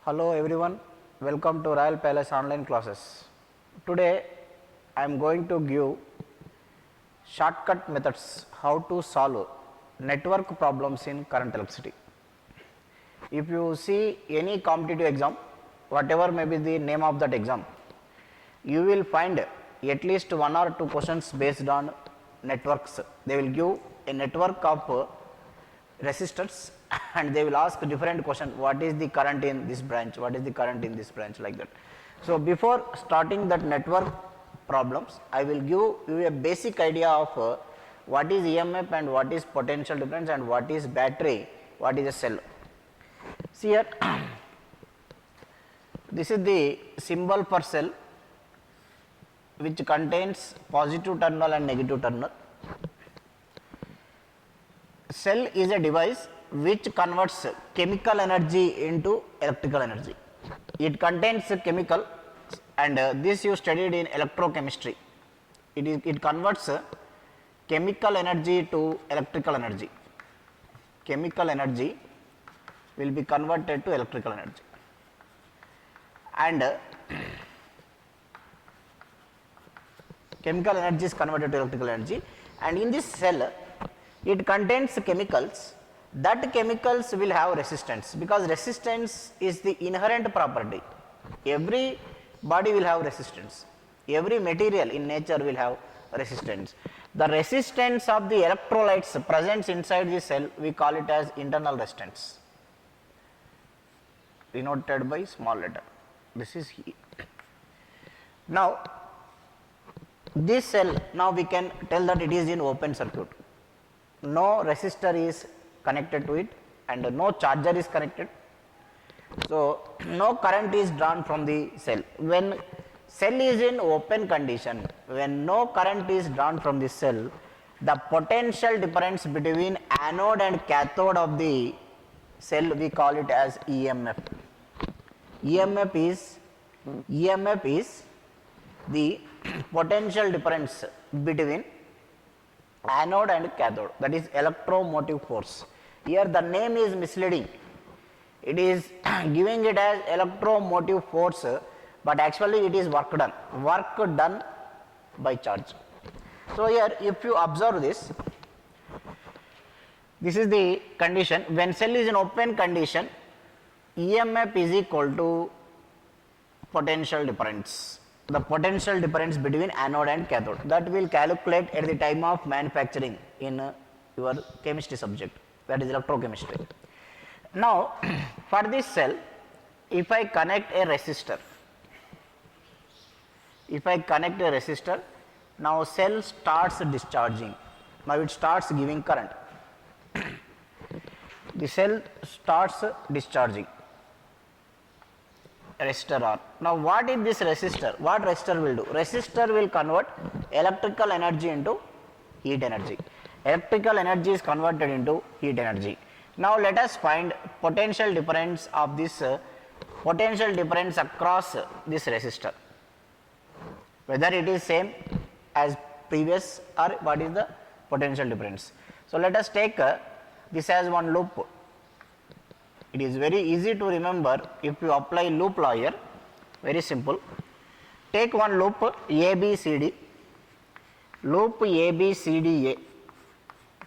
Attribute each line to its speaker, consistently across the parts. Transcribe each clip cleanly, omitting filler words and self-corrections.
Speaker 1: Hello everyone, welcome to Royal Palace online classes. Today I am going to give shortcut methods how to solve network problems in current electricity. If you see any competitive exam, whatever may be the name of that exam, you will find at least one or two questions based on networks. They will give a network of resistors and they will ask different question, what is the current in this branch, what is the current in this branch, like that. So before starting that network problems, I will give you a basic idea of what is EMF and what is potential difference and what is battery, what is a cell. See here, this is the symbol for cell which contains positive terminal and negative terminal. Cell is a device which converts chemical energy into electrical energy. It contains chemical and this you studied in electrochemistry. It converts chemical energy to electrical energy. Chemical energy will be converted to electrical energy. And chemical energy is converted to electrical energy, and in this cell it contains chemicals. That chemicals will have resistance, because resistance is the inherent property. Every body will have resistance, every material in nature will have resistance. The resistance of the electrolytes present inside the cell, we call it as internal resistance, denoted by small letter. This is E. Now this cell, now we can tell that it is in open circuit. No resistor is connected to it and no charger is connected. So no current is drawn from the cell. When cell is in open condition, when no current is drawn from the cell, the potential difference between anode and cathode of the cell, we call it as EMF. EMF is the potential difference between anode and cathode, that is electromotive force. Here the name is misleading, it is giving it as electromotive force, but actually it is work done by charge. So here if you observe this, this is the condition. When cell is in open condition, EMF is equal to potential difference, the potential difference between anode and cathode, that will calculate at the time of manufacturing in your chemistry subject, that is electrochemistry. Now for this cell, if I connect a resistor, now cell starts discharging, now it starts giving current. The cell starts discharging, resistor R. Now what is this resistor? What resistor will do? Resistor will convert electrical energy into heat energy. Electrical energy is converted into heat energy. Now let us find potential difference of this potential difference across this resistor, whether it is same as previous or what is the potential difference. So let us take this as one loop. It is very easy to remember if you apply loop law here, very simple. Take one loop ABCD, loop ABCDA,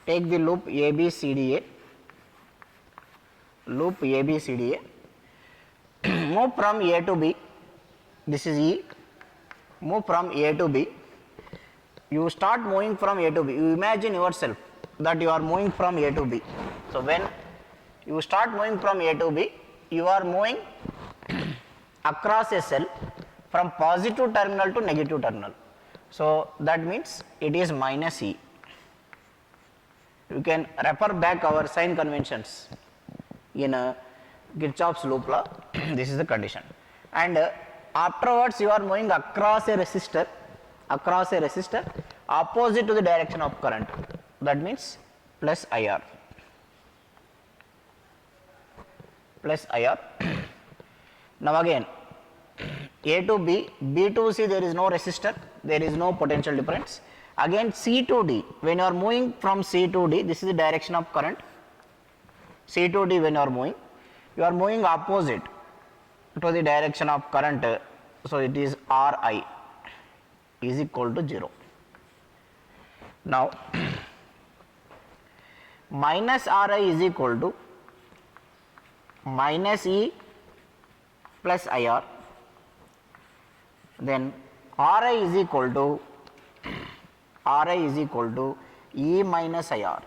Speaker 1: take the loop ABCDA, loop ABCDA, move from A to B, this is E, move from A to B, you start moving from A to B, you imagine yourself that you are moving from A to B. So when you start moving from A to B, you are moving across a cell from positive terminal to negative terminal. So that means it is minus E. You can refer back our sign conventions in Kirchhoff's loop law. This is the condition. And afterwards you are moving across a resistor opposite to the direction of current. That means plus IR. Plus IR. Now again A to B, B to C, there is no resistor, there is no potential difference. Again C to D, when you are moving from C to D, this is the direction of current. C to D when you are moving opposite. to the direction of current, so it is Ri is equal to 0. Now minus Ri is equal to minus E plus IR, then Ri is equal to E minus IR,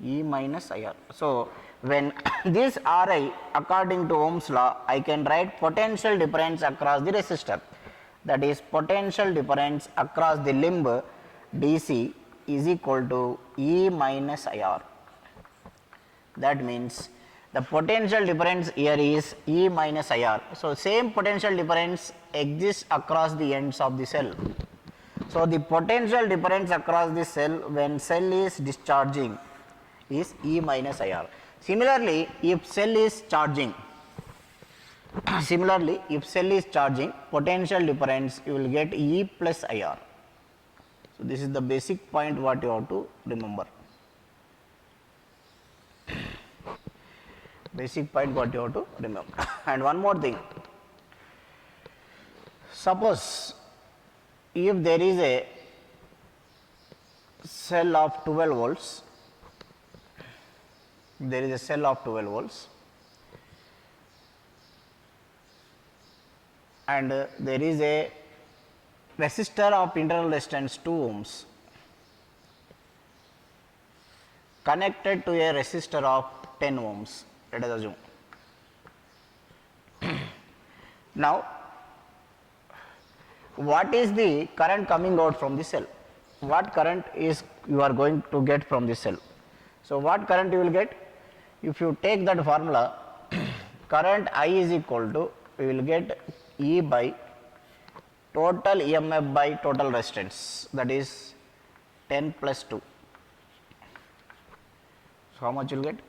Speaker 1: E minus IR. So when this Ri according to Ohm's law, I can write potential difference across the resistor, that is potential difference across the limb DC is equal to E minus IR. That means the potential difference here is E minus IR. So same potential difference exists across the ends of the cell. So the potential difference across the cell when cell is discharging is E minus IR. Similarly, if cell is charging, potential difference you will get E plus IR. So this is the basic point what you have to remember. Basic point what you have to remember. And one more thing, suppose if there is a cell of 12 volts, there is a cell of 12 volts and there is a resistor of internal resistance 2 ohms connected to a resistor of 10 ohms, let us assume. Now what is the current coming out from the cell? What current is you are going to get from the cell? So what current you will get? If you take that formula, current I is equal to, we will get E by total EMF by total resistance, that is 10 plus 2. So how much you will get?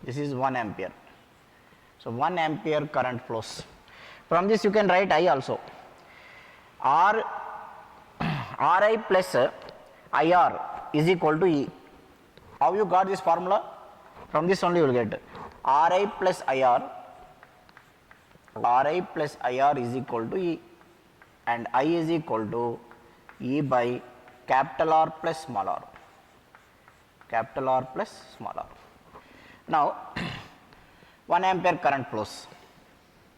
Speaker 1: This is 1 ampere. So 1 ampere current flows. From this you can write I also. Ri plus IR is equal to E. How you got this formula? From this only you will get Ri plus IR is equal to E, and I is equal to E by capital R plus small r. Now 1 ampere current flows.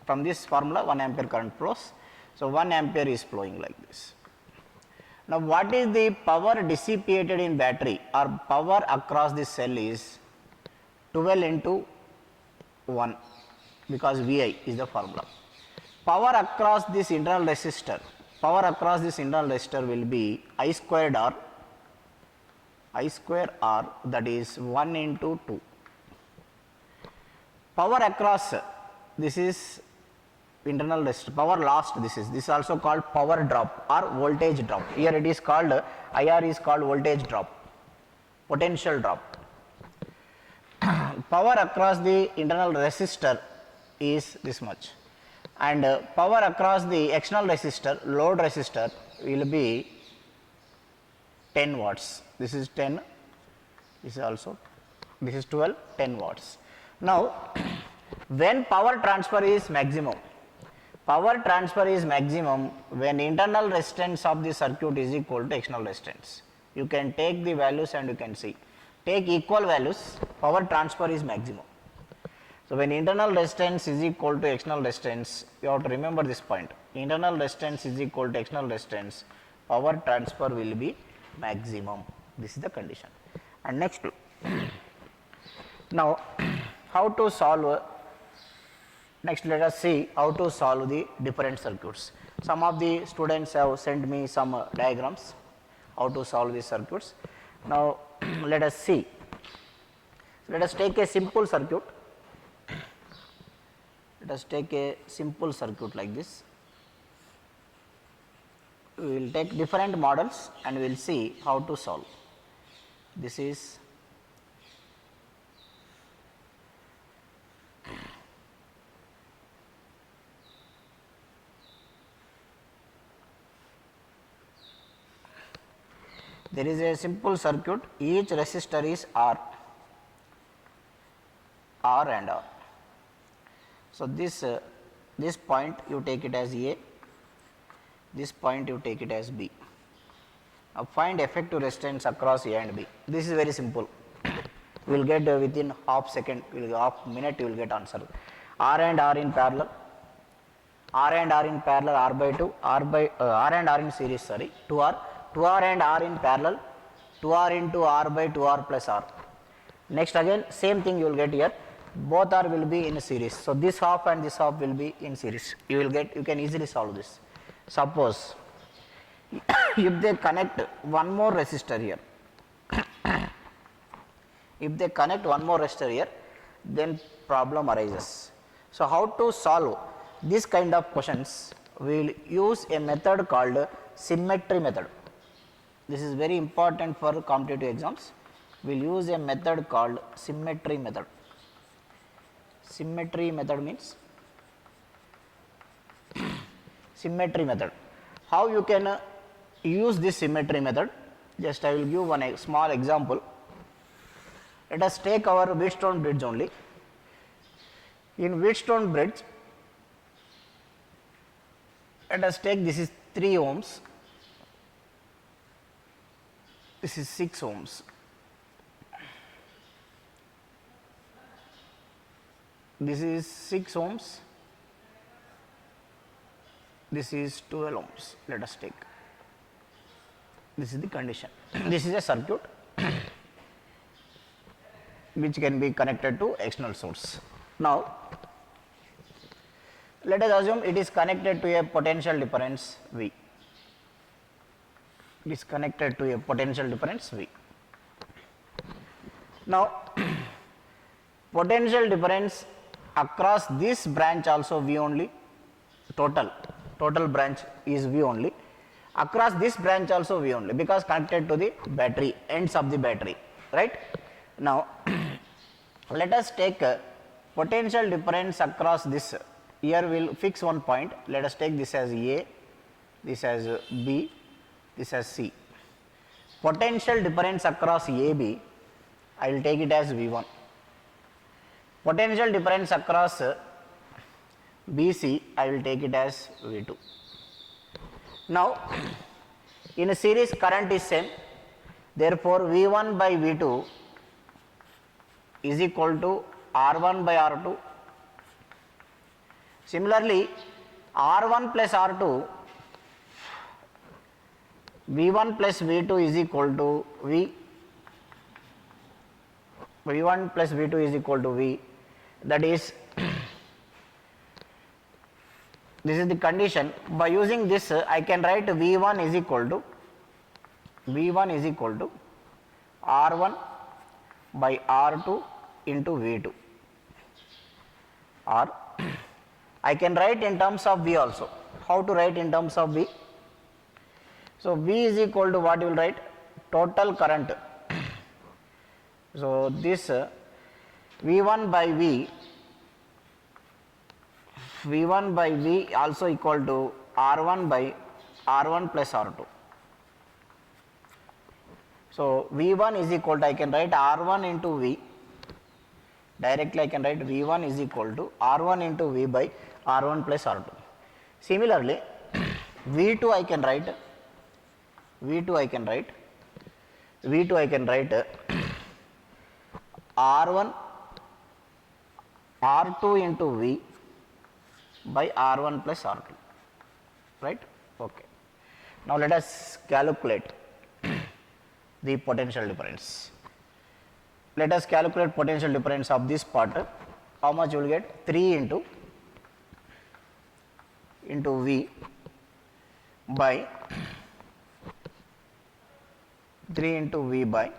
Speaker 1: From this formula 1 ampere current flows. So 1 ampere is flowing like this. Now what is the power dissipated in battery or power across the cell is 12 into 1, because Vi is the formula. Power across this internal resistor will be I squared R, that is 1 into 2. Power across, this is internal resistor, power lost, this is also called power drop or voltage drop. Here it is called, IR is called voltage drop, potential drop. Power across the internal resistor is this much, and power across the external resistor, load resistor, will be 10 watts. This is 10, this is also, this is 12, 10 watts. Now when power transfer is maximum when internal resistance of the circuit is equal to external resistance. You can take the values and you can see, take equal values, power transfer is maximum. So when internal resistance is equal to external resistance, you have to remember this point, internal resistance is equal to external resistance, power transfer will be maximum. This is the condition. And next, now how to solve, next let us see how to solve the different circuits. Some of the students have sent me some diagrams how to solve these circuits. Now let us see, let us take a simple circuit. Let us take a simple circuit like this. We will take different models and we will see how to solve. This is there is a simple circuit, each resistor is R and R. So, this point you take it as A, this point you take it as B. Now, find effective resistance across A and B. This is very simple. We will get within half second, half minute you will get answer. R and R in parallel, R and R in parallel, R by 2, R and R in series, sorry, 2R and R in parallel, 2R into R by 2R plus R. Next again same thing you will get here, both R will be in series. So, this half and this half will be in series. You can easily solve this. Suppose if they connect one more resistor here, if they connect one more resistor here, then problem arises. So, how to solve this kind of questions? We will use a method called symmetry method. This is very important for competitive exams. We will use a method called symmetry method. Symmetry method means symmetry method. How you can use this symmetry method? Just I will give one small example. Let us take our Wheatstone bridge only. In Wheatstone bridge, let us take this is 3 ohms, this is 6 ohms. This is 6 ohms, this is 12 ohms. Let us take. This is the condition. This is a circuit which can be connected to external source. Now, let us assume it is connected to a potential difference V. It is connected to a potential difference V. Now, potential difference across this branch also V only, total branch is V only, across this branch also V only, because connected to the battery, ends of the battery, right. Now, let us take potential difference across this. Here we will fix one point. Let us take this as A, this as B, this as C. Potential difference across AB, I will take it as V1. Potential difference across BC, I will take it as V2. Now, in a series current is same, therefore V1 by V2 is equal to R1 by R2. Similarly, R1 plus R2, V1 plus V2 is equal to V. V1 plus V2 is equal to V. That is, this is the condition. By using this, I can write V1 is equal to R1 by R2 into V2, or I can write in terms of V also. How to write in terms of V? So, V is equal to what you will write? Total current. So, this V1 by V also equal to R1 by R1 plus R2. So, V1 is equal to, I can write R1 into V, directly I can write V1 is equal to R1 into V by R1 plus R2. Similarly, V2 I can write R1 R2 into V by R1 plus R2, right. Okay. Now, let us calculate the potential difference. Let us calculate potential difference of this part. How much you will get? 3 into V by 3 into V by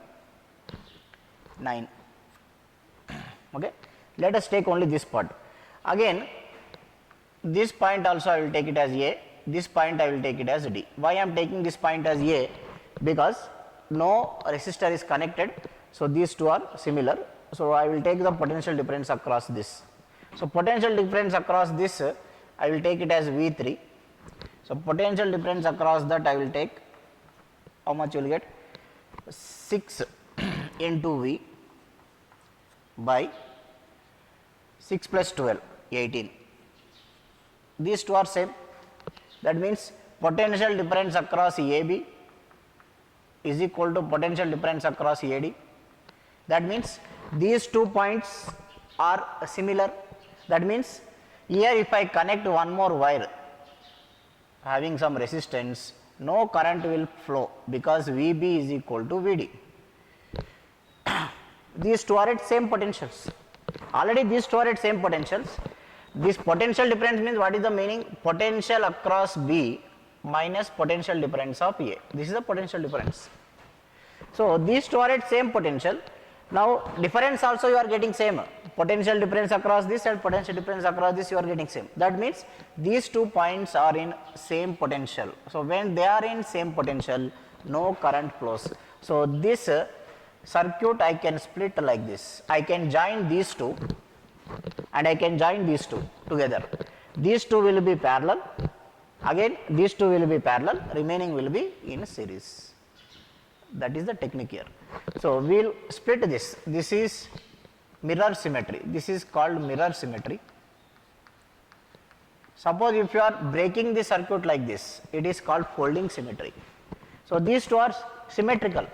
Speaker 1: 9. Okay. Let us take only this part. Again, this point also I will take it as A, this point I will take it as D. Why I am taking this point as A? Because no resistor is connected, so these two are similar. So, I will take the potential difference across this. So, potential difference across this I will take it as V3. So, potential difference across that I will take, how much you will get? 6 into V by 6 plus 12. 18. These two are same. That means potential difference across AB is equal to potential difference across AD. That means these 2 points are similar. That means here if I connect one more wire having some resistance, no current will flow because VB is equal to VD. These two are at same potentials. Already these two are at same potentials. This potential difference means what is the meaning? Potential across B minus potential difference of A. This is the potential difference. So these two are at same potential. Now difference also you are getting same. Potential difference across this and potential difference across this you are getting same. That means these 2 points are in same potential. So when they are in same potential, no current flows. So this circuit I can split like this. I can join these two and I can join these two together. These two will be parallel. Again these two will be parallel. Remaining will be in series. That is the technique here. So we will split this. This is mirror symmetry. This is called mirror symmetry. Suppose if you are breaking the circuit like this, it is called folding symmetry. So these two are symmetrical.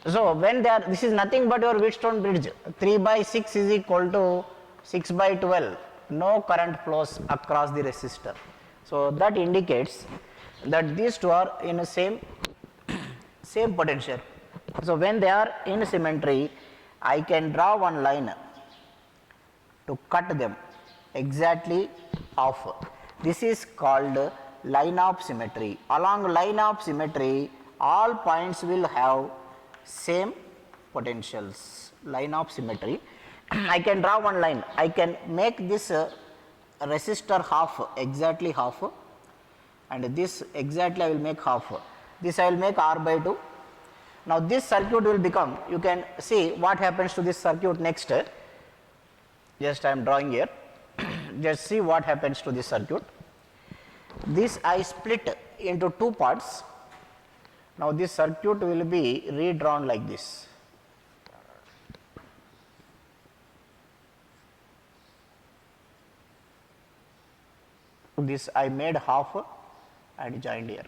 Speaker 1: So when they are, this is nothing but your Wheatstone bridge. 3 by 6 is equal to 6 by 12. No current flows across the resistor. So that indicates that these two are in the same potential. So when they are in symmetry, I can draw one line to cut them exactly off. This is called line of symmetry. Along line of symmetry, all points will have same potentials. Line of symmetry. I can draw one line. I can make this resistor half, exactly half, and this exactly I will make half. This I will make R by 2. Now this circuit will become, you can see what happens to this circuit next. Just I am drawing here. Just see what happens to this circuit. This I split into 2 parts. Now this circuit will be redrawn like this. This I made half and joined here.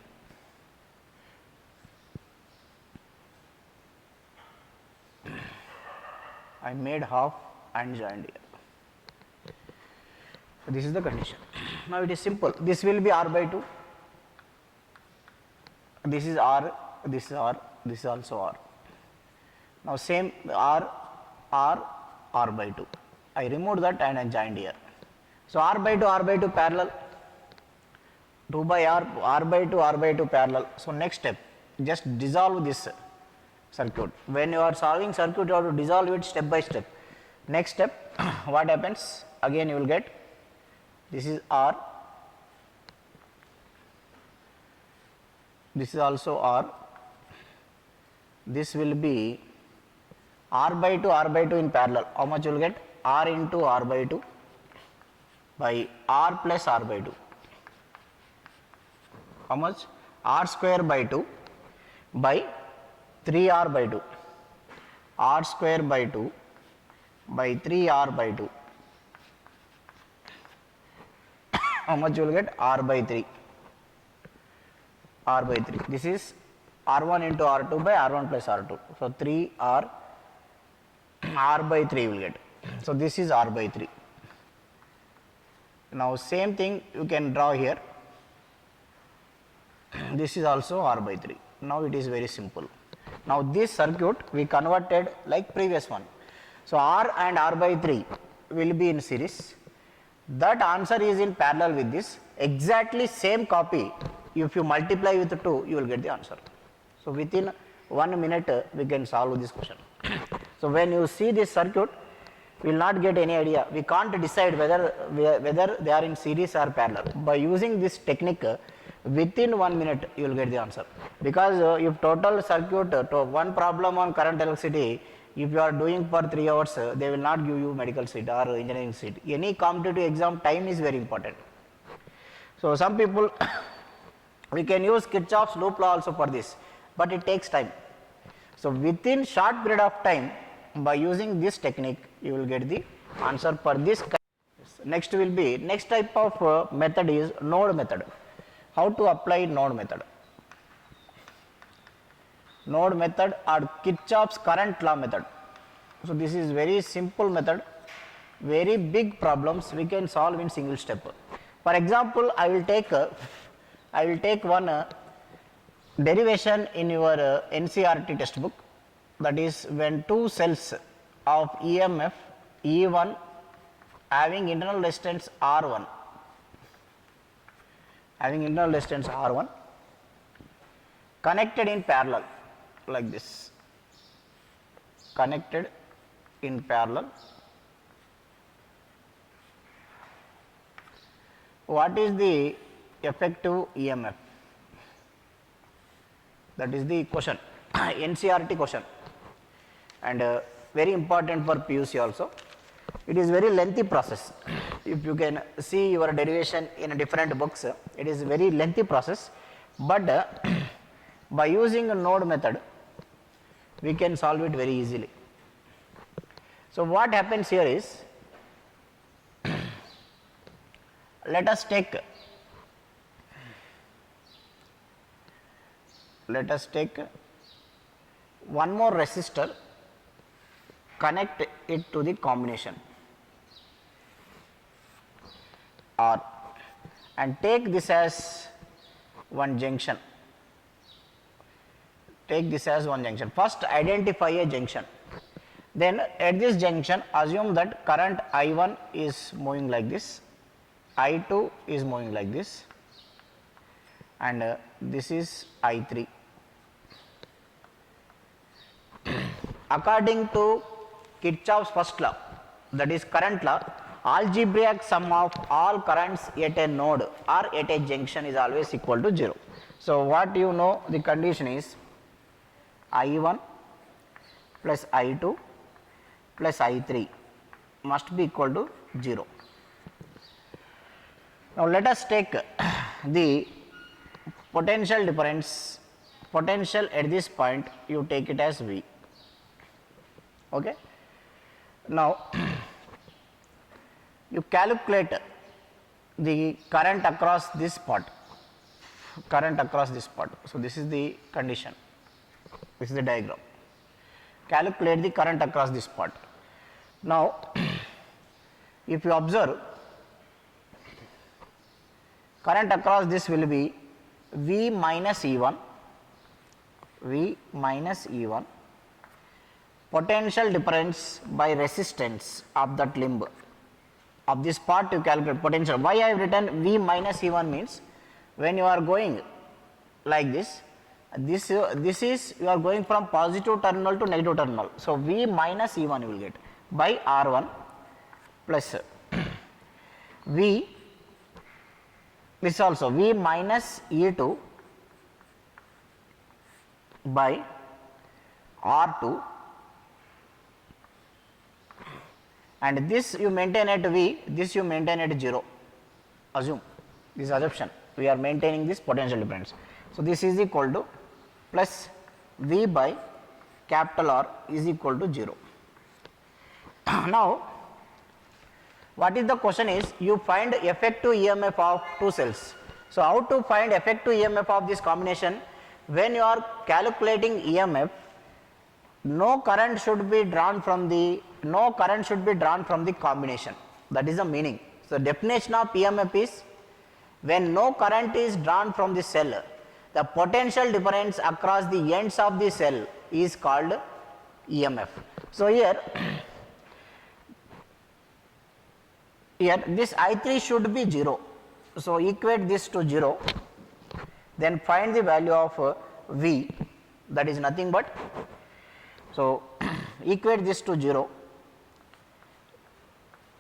Speaker 1: I made half and joined here. So this is the condition. Now it is simple. This will be R by 2. This is R, this is R, this is also R. Now same R by 2. I removed that and I joined here. So R by 2 parallel. 2 by R by 2 parallel. So next step, just dissolve this circuit. When you are solving circuit, you have to dissolve it step by step. Next step, what happens? Again you will get, this is R, this is also R, this will be R by 2 in parallel. How much you will get? R into R by 2 by R plus R by 2. How much? R square by 2 by 3R by 2. R square by 2 by 3R by 2. How much you will get? R by 3. R by 3. This is R1 into R2 by R1 plus R2. So 3R, R by 3 will get. So this is R by 3. Now same thing you can draw here. This is also R by 3. Now it is very simple. Now this circuit we converted like previous one. So R and R by 3 will be in series. That answer is in parallel with this. Exactly same copy. If you multiply with 2, you will get the answer. So within 1 minute we can solve this question. So when you see this circuit, we will not get any idea. We can't decide whether they are in series or parallel. By using this technique, within 1 minute you will get the answer. Because if total circuit, one problem on current electricity, if you are doing for 3 hours, they will not give you medical seat or engineering seat. Any competitive exam, time is very important. So some people, we can use Kirchhoff's loop law also for this, but it takes time. So within short period of time, by using this technique, you will get the answer for this. Next will be, next type of method is node method. How to apply node method? Node method or Kirchhoff's current law method. So this is very simple method, very big problems we can solve in single step. For example, I will take one derivation in your NCERT textbook, that is when two cells of EMF E1 having internal resistance R1, connected in parallel like this, connected in parallel. What is the effective EMF? That is the question, NCERT question, and very important for PUC also. It is very lengthy process. If you can see your derivation in different books, it is very lengthy process, but by using a node method, we can solve it very easily. So what happens here is, let us take one more resistor, connect it to the combination R and take this as one junction. First identify a junction, then at this junction assume that current I1 is moving like this, I2 is moving like this, and this is I3. According to Kirchhoff's first law, that is current law, algebraic sum of all currents at a node or at a junction is always equal to 0. So what you know, the condition is I1 plus I2 plus I3 must be equal to 0. Now let us take the potential difference, potential at this point you take it as V. Okay. Now you calculate the current across this spot, So this is the condition, this is the diagram. Calculate the current across this spot. Now if you observe, current across this will be V minus E1, potential difference by resistance of that limb. Of this part you calculate potential. Why I have written V minus E1 means, when you are going like this, this is you are going from positive terminal to negative terminal. So V minus E1 you will get by R1 plus V, this also V minus E2 by R2, and this you maintain at V, this you maintain at 0. Assume this assumption, we are maintaining this potential difference. So this is equal to plus V by capital R is equal to 0. Now what is the question is, you find effective EMF of two cells. So how to find effective EMF of this combination? When you are calculating EMF, no current should be drawn from the combination. That is the meaning. So definition of EMF is, when no current is drawn from the cell, the potential difference across the ends of the cell is called EMF. So here this I3 should be 0. So equate this to 0, then find the value of V, that is nothing but, so equate this to 0,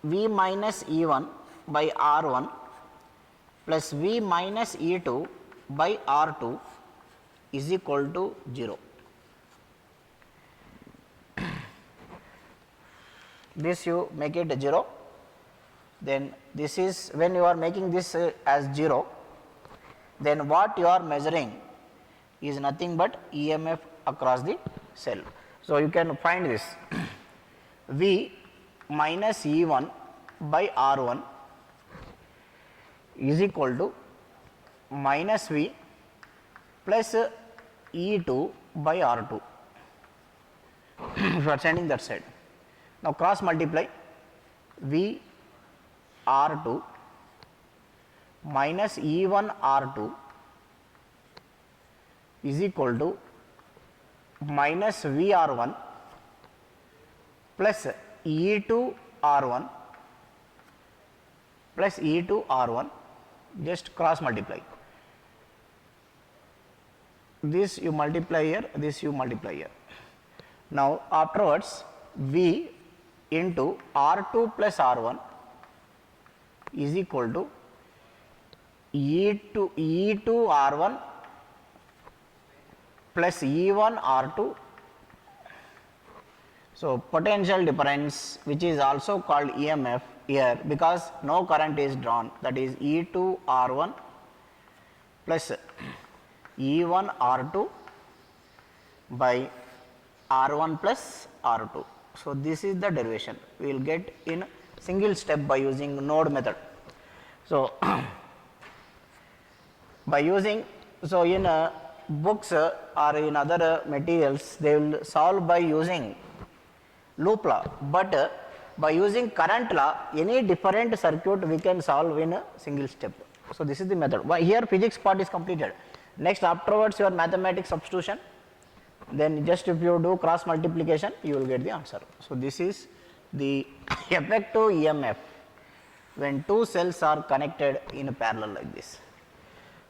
Speaker 1: V minus E1 by R1 plus V minus E2 by R2 is equal to 0. This you make it 0, then this is, when you are making this as 0, then what you are measuring is nothing but EMF across the cell. So you can find this V minus E1 by R1 is equal to minus V plus E2 by R2 if you are sending that side. Now cross multiply V R2 minus E1 R2 is equal to minus V R1 plus E2 R1 plus E2 R1, just cross multiply. This you multiply here, this you multiply here. Now afterwards V into R2 plus R1 is equal to E2 R1 plus E1 R2. So potential difference, which is also called EMF here, because no current is drawn, that is E2 R1 plus E1 R2 by R1 plus R2. So this is the derivation we will get in single step by using node method. So by using, so in books or in other materials they will solve by using loop law, but by using current law any different circuit we can solve in a single step. So this is the method. Here physics part is completed. Next afterwards your mathematics substitution, then just if you do cross multiplication you will get the answer. So this is the effective EMF when two cells are connected in a parallel like this.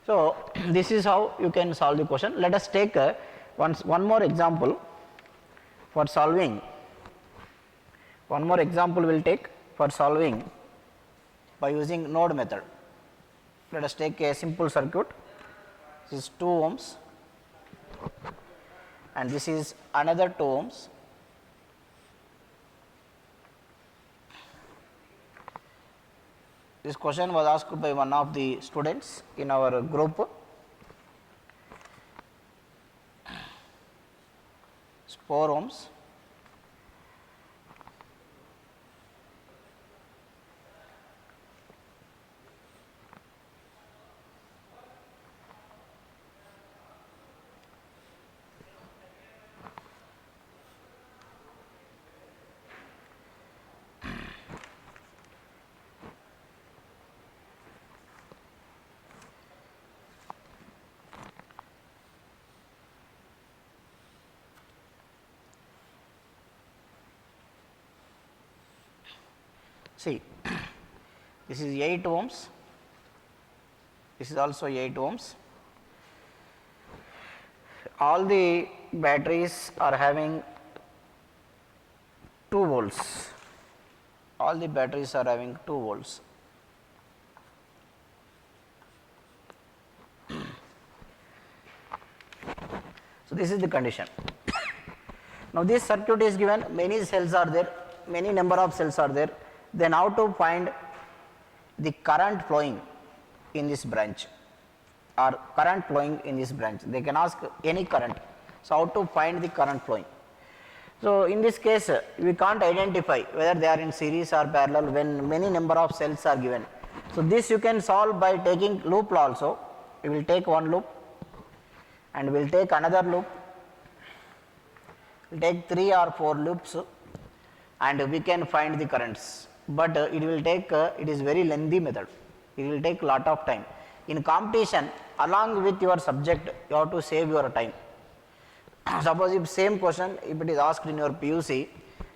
Speaker 1: So this is how you can solve the question. Let us take one more example for solving. One more example we will take for solving by using node method. Let us take a simple circuit. This is 2 ohms and this is another 2 ohms. This question was asked by one of the students in our group. It's 4 ohms. See, this is 8 ohms, this is also 8 ohms. All the batteries are having 2 volts, all the batteries are having 2 volts. So this is the condition. Now this circuit is given, many cells are there, many number of cells are there. Then how to find the current flowing in this branch or current flowing in this branch? They can ask any current. So how to find the current flowing? So in this case we can't identify whether they are in series or parallel when many number of cells are given. So this you can solve by taking loop law also. We will take one loop and we will take another loop. We will take 3 or 4 loops and we can find the currents. But it will take, it is very lengthy method, it will take lot of time. In competition, along with your subject, you have to save your time. Suppose if same question, if it is asked in your PUC,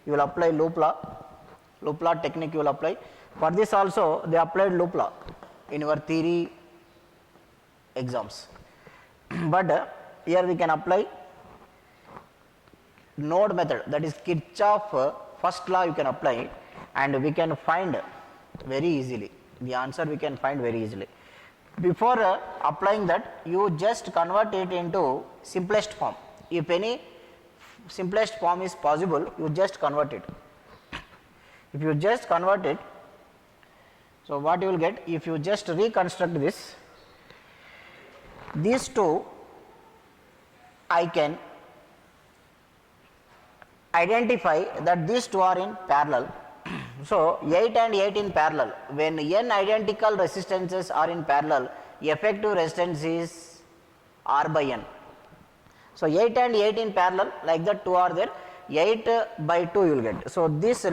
Speaker 1: you will apply loop law technique you will apply. For this also, they applied loop law in your theory exams. But here we can apply node method, that is Kirchhoff first law you can apply, and we can find very easily the answer, we can find very easily. Before applying that, you just convert it into simplest form. If any simplest form is possible, you just convert it. If you just convert it, so what you will get, if you just reconstruct this, these two I can identify that these two are in parallel So 8 and 8 in parallel, when n identical resistances are in parallel, effective resistance is R by n. So 8 and 8 in parallel, like that 2 are there, 8 by 2 you will get. So this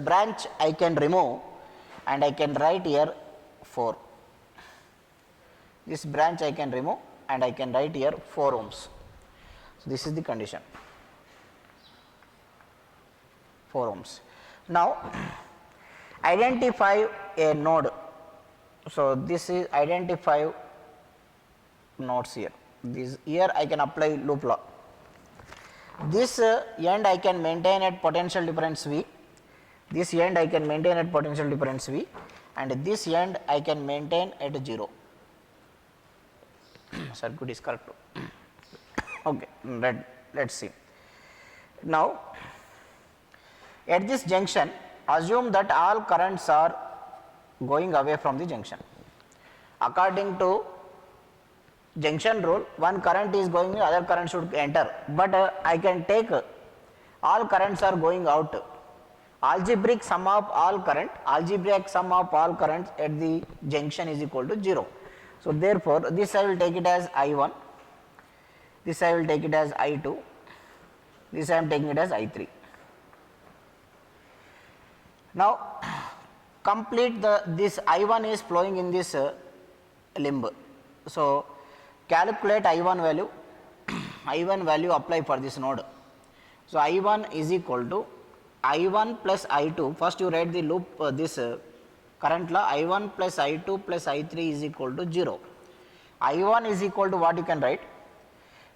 Speaker 1: branch I can remove and I can write here 4. This branch I can remove and I can write here 4 ohms. So this is the condition, 4 ohms. Now identify a node. So this is identify nodes here. This here I can apply loop law. This end I can maintain at potential difference V. This end I can maintain at potential difference V, and this end I can maintain at 0. Circuit is correct. Okay, let's see. Now at this junction, assume that all currents are going away from the junction. According to junction rule, one current is going, other current should enter, but I can take all currents are going out. Algebraic sum of all currents at the junction is equal to 0. So therefore this I will take it as I1, this I will take it as I2, this I am taking it as I3. Now complete this I1 is flowing in this limb. So calculate I1 value, I1 value apply for this node. So I1 is equal to I1 plus I2. First you write the loop this current law, I1 plus I2 plus I3 is equal to 0. I1 is equal to what you can write?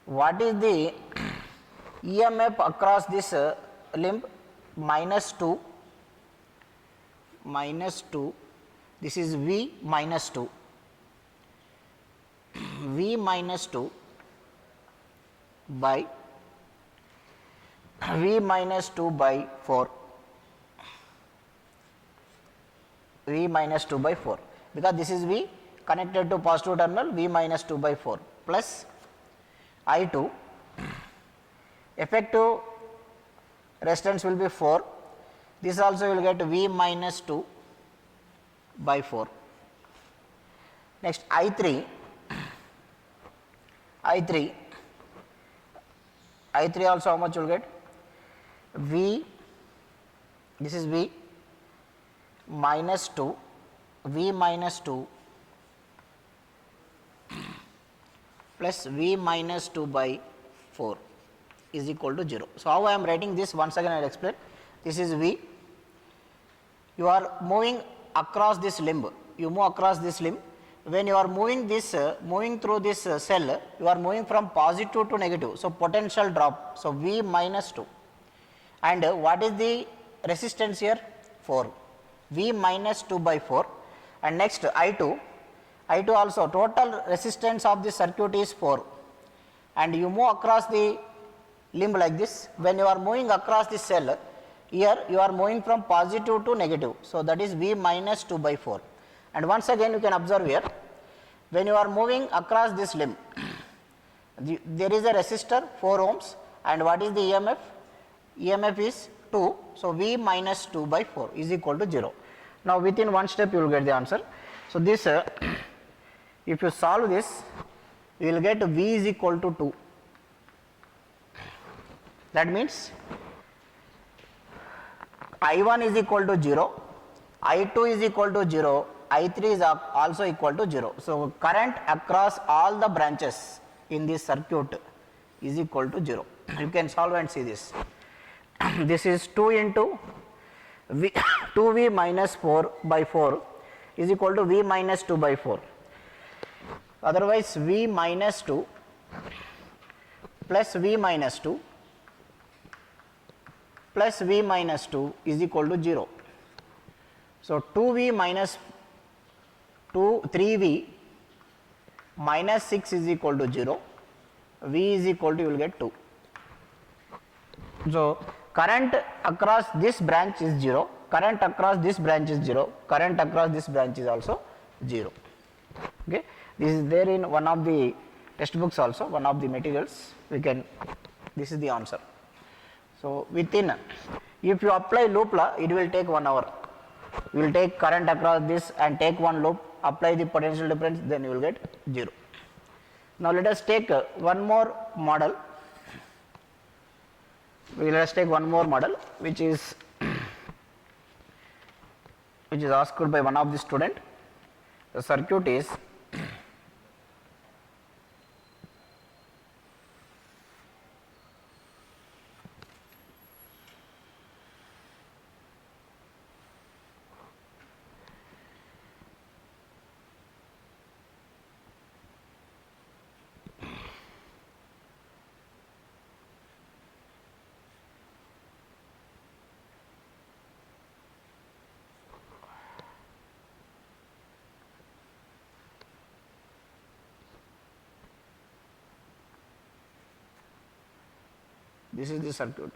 Speaker 1: What is the EMF across this limb? Minus 2. This is V minus 2. V minus 2 by V minus 2 by 4. V minus 2 by 4, because this is V connected to positive terminal, V minus 2 by 4 plus I2. Effective resistance will be 4. This also will get V minus 2 by 4. Next I3 also how much you will get? V, this is V minus 2, V minus 2 plus V minus 2 by 4 is equal to 0. So how I am writing this? Once again I will explain. This is V. You are moving across this limb. You move across this limb. When you are moving this, moving through this cell, you are moving from positive to negative. So potential drop. So V minus 2. And what is the resistance here? 4. V minus 2 by 4. And next I2. I2 also total resistance of the circuit is 4. And you move across the limb like this. When you are moving across this cell, here you are moving from positive to negative. So that is V minus 2 by 4. And once again you can observe here, when you are moving across this limb, there is a resistor 4 ohms, and what is the EMF? EMF is 2. So V minus 2 by 4 is equal to 0. Now within one step you will get the answer. So this if you solve this, you will get V is equal to 2. That means I1 is equal to 0, I2 is equal to 0, I3 is also equal to 0. So current across all the branches in this circuit is equal to 0. You can solve and see this. This is 2 into V 2V minus 4 by 4 is equal to V minus 2 by 4. Otherwise V minus 2 plus V minus 2 plus V minus 2 is equal to 0. So 2V minus 3V minus 6 is equal to 0. V is equal to, you will get 2. So current across this branch is 0, current across this branch is 0, current across this branch is also 0. Okay. This is there in one of the textbooks also, one of the materials we can, this is the answer. So within If you apply loop law, it will take 1 hour. You will take current across this and take one loop, apply the potential difference, then you will get 0. Now let us take one more model. Let us take one more model which is asked by one of the student. The circuit is this is the circuit.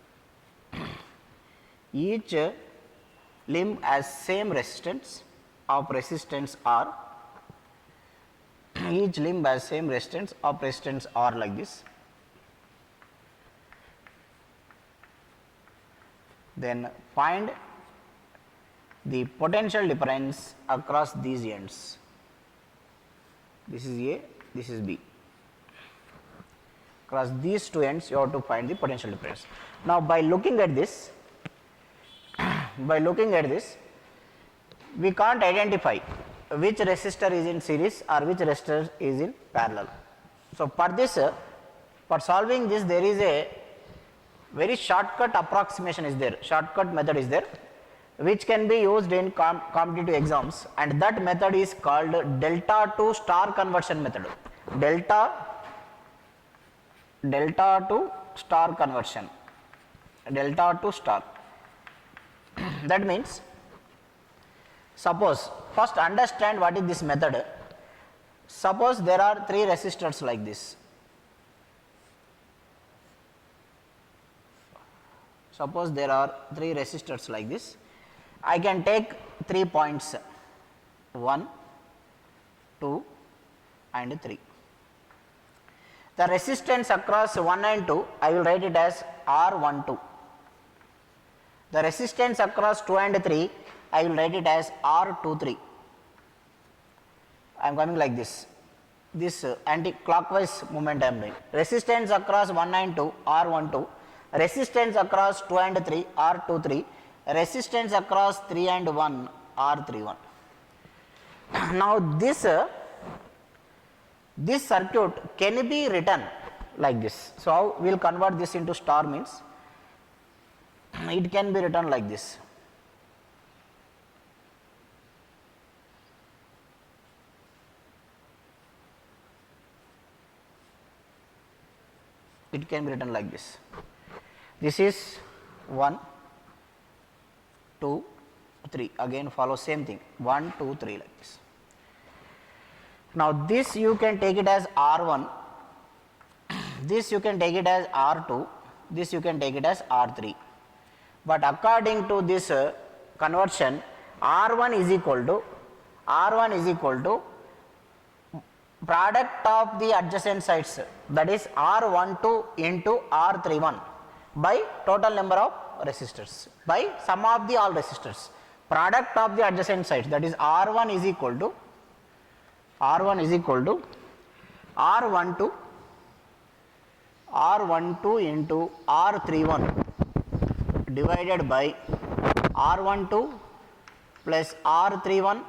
Speaker 1: Each limb has same resistance of resistance R. Each limb has same resistance of resistance R like this. Then find the potential difference across these ends. This is A, this is B. Across these two ends you have to find the potential difference. Now by looking at this, we can't identify which resistor is in series or which resistor is in parallel. So for this, for solving this, there is a very shortcut approximation is there, shortcut method is there, which can be used in competitive exams, and that method is called delta to star conversion method. Delta to star conversion, delta to star. That means, suppose, first understand what is this method. Suppose there are 3 resistors like this. Suppose there are 3 resistors like this. I can take 3 points, 1, 2 and 3. The resistance across 1 and 2, I will write it as R12. The resistance across 2 and 3, I will write it as R23. I am coming like this. This anti-clockwise movement I am doing. Resistance across 1 and 2, R12. Resistance across 2 and 3, R23. Resistance across 3 and 1, R31. Now this circuit can be written like this. So how we will convert this into star means, it can be written like this. It can be written like this. This is 1, 2, 3. Again follow same thing, 1, 2, 3 like this. Now this you can take it as R1, this you can take it as R2, this you can take it as R3. But according to this conversion, R1 is equal to product of the adjacent sides, that is R12 into R31 by total number of resistors by sum of the all resistors. Product of the adjacent sides, that is R1 is equal to R12 into R31 divided by R12 plus R31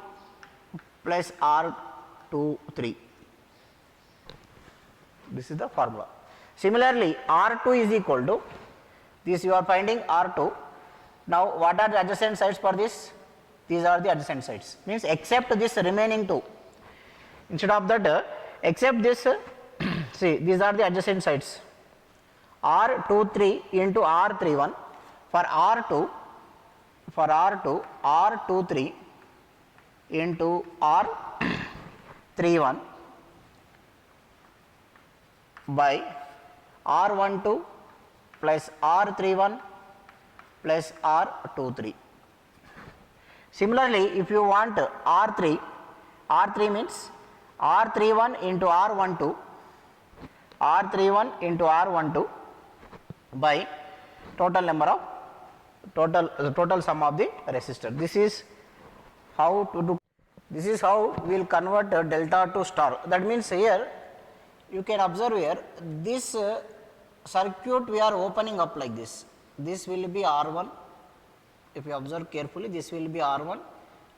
Speaker 1: plus R23. This is the formula. Similarly, R2 is equal to this, you are finding R2. Now what are the adjacent sides for this? These are the adjacent sides, means except this remaining 2. Instead of that, except this, see, these are the adjacent sides. R23 into R31 for R2, R23 into R31 by R12 plus R31 plus R23. Similarly, if you want R3 means R31 into R12, R31 into R12 by total number of the total sum of the resistor. This is how to do. This is how we will convert delta to star. That means here you can observe here this circuit we are opening up like this. This will be R1. If you observe carefully, this will be R1,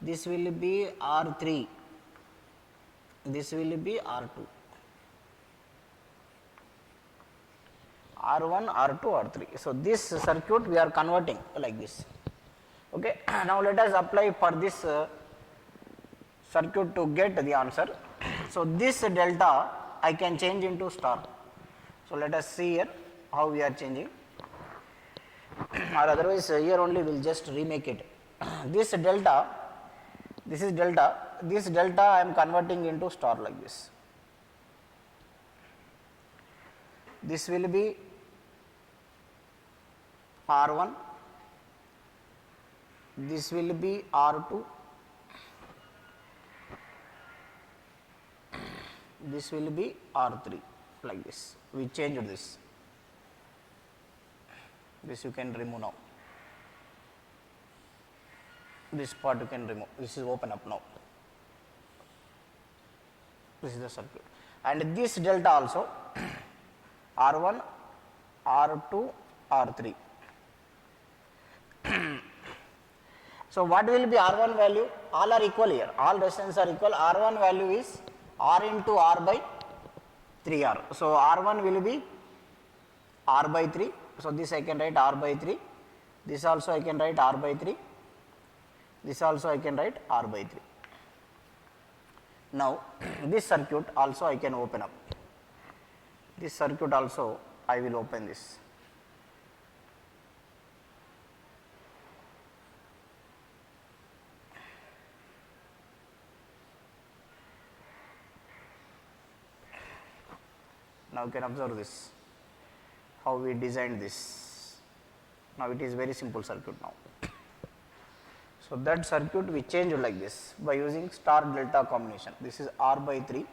Speaker 1: this will be R3, this will be R2. R1, R2, R3. So, this circuit we are converting like this. Okay. Now, let us apply for this circuit to get the answer. So, this delta I can change into star. So, let us see here how we are changing, or otherwise here only we will just remake it. This delta, this is delta, this delta I am converting into star like this. This will be R1, this will be R2, this will be R3 like this. We changed this. This you can remove now. This part you can remove. This is open up now. This is the circuit. And this delta also R1, R2, R3. So, what will be R1 value? All are equal here. All resistances are equal. R1 value is R into R by 3R. So, R1 will be R by 3. So, this I can write R by 3, this also I can write R by 3, this also I can write R by 3. Now, this circuit also I can open up. This circuit also I will open this. Now, you can observe this, how we designed this. Now, it is very simple circuit now. So, that circuit we changed like this by using star delta combination. This is R by 3,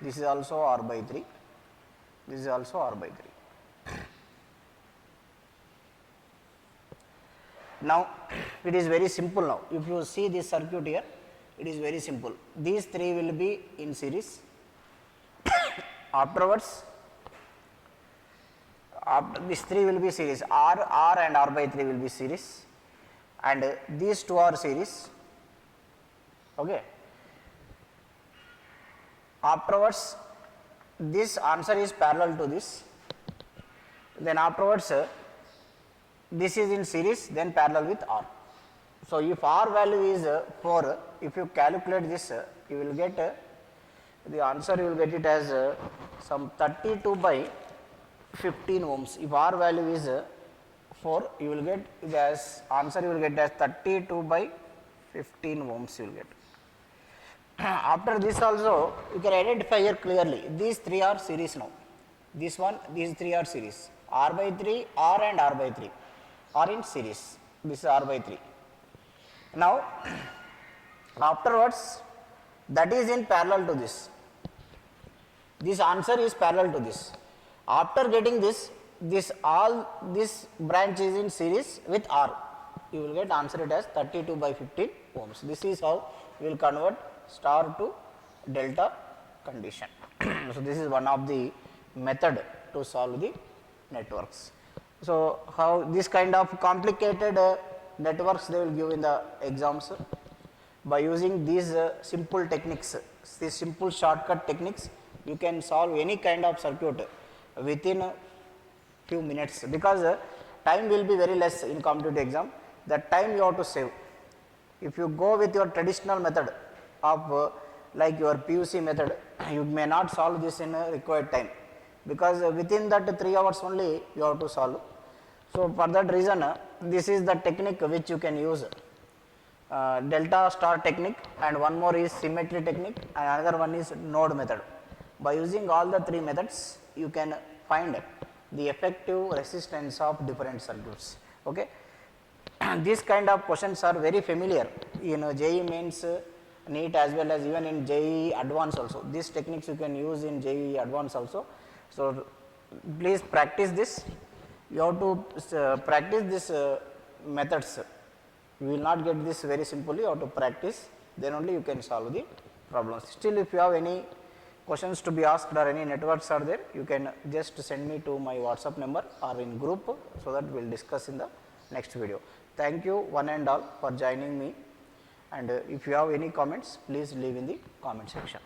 Speaker 1: this is also R by 3, this is also R by 3. Now, it is very simple now. If you see this circuit here, it is very simple. These three will be in series. Afterwards, after this 3 will be series, R and R by 3 will be series, and these two are series. Okay. Afterwards, this answer is parallel to this. Then afterwards, this is in series, then parallel with R. So, if R value is 4, if you calculate this, you will get the answer, you will get it as some 32 by 15 ohms. If R value is 4, you will get it as answer, you will get as 32 by 15 ohms you will get. After this also, you can identify here clearly, these three are series now. This one, these three are series. R by 3, R and R by 3 are in series. This is R by 3. Now, afterwards, that is in parallel to this. This answer is parallel to this. After getting this, this branch is in series with R. You will get answer it as 32 by 15 ohms. This is how we will convert star to delta condition. So, this is one of the method to solve the networks. So, how this kind of complicated networks they will give in the exams. By using these simple techniques, these simple shortcut techniques, you can solve any kind of circuit within a few minutes, because time will be very less in competitive exam. That time you have to save. If you go with your traditional method of like your PUC method, you may not solve this in a required time, because within that 3 hours only you have to solve. So, for that reason, this is the technique which you can use. Delta star technique, and one more is symmetry technique, and another one is node method. By using all the 3 methods, you can find the effective resistance of different circuits. Okay. These kind of questions are very familiar in JEE mains, NEET, as well as even in JEE advanced also. These techniques you can use in JEE advanced also. So, please practice this. You have to practice this methods. You will not get this very simply. You have to practice, then only you can solve the problems. Still, if you have any questions to be asked or any networks are there, you can just send me to my WhatsApp number or in group, so that we will discuss in the next video. Thank you one and all for joining me, and if you have any comments, please leave in the comment section.